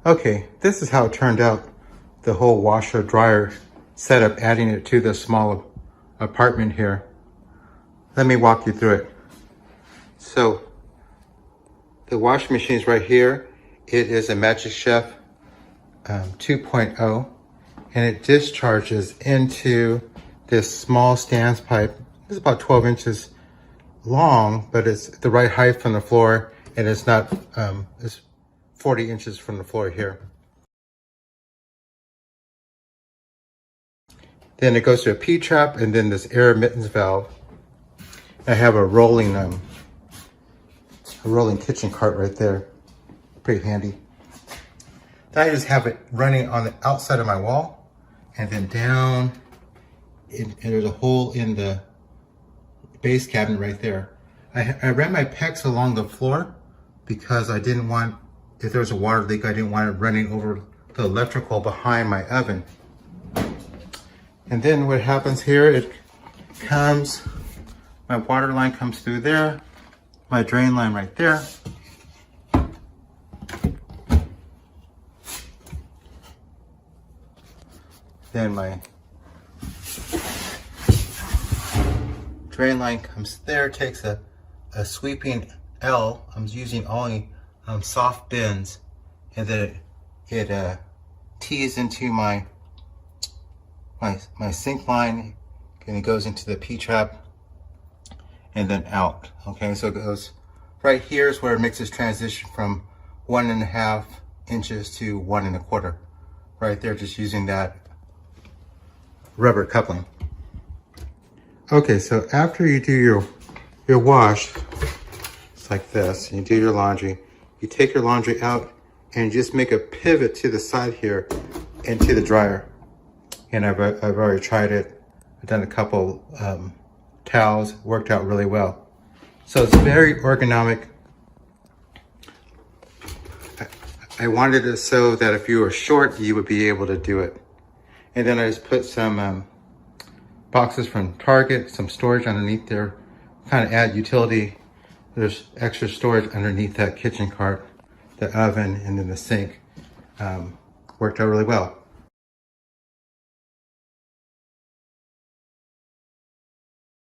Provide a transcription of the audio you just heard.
Okay, this is how it turned out. The whole washer dryer setup, adding it to the small apartment here. Let me walk you through it. So the washing machine is right here. It is a Magic Chef 2.0, and it discharges into this small standpipe. It's about 12 inches long, but it's the right height from the floor, and it's not, it's 40 inches from the floor here. Then it goes to a P-trap, and then this air admittance valve. I have a rolling kitchen cart right there. Pretty handy. Then I just have it running on the outside of my wall, and then down, and there's a hole in the base cabinet right there. I ran my PEX along the floor because I didn't want, if there was a water leak, I didn't want it running over the electrical behind my oven. And then what happens here, it comes, my water line comes through there, my drain line right there. Then my drain line comes there, takes a sweeping L. I'm using only soft bins, and then it tees into my sink line, and it goes into the P-trap and then out. Okay, so it goes right here is where it makes this transition from 1.5 inches to 1 1/4. Right there, just using that rubber coupling. Okay, so after you do your wash, it's like this. You do your laundry, you take your laundry out, and just make a pivot to the side here into the dryer. And I've already tried it. I've done a couple towels, worked out really well. So it's very ergonomic. I wanted it so that if you were short, you would be able to do it. And then I just put some boxes from Target, some storage underneath there, kind of add utility. There's extra storage underneath that kitchen cart, the oven, and then the sink. Worked out really well.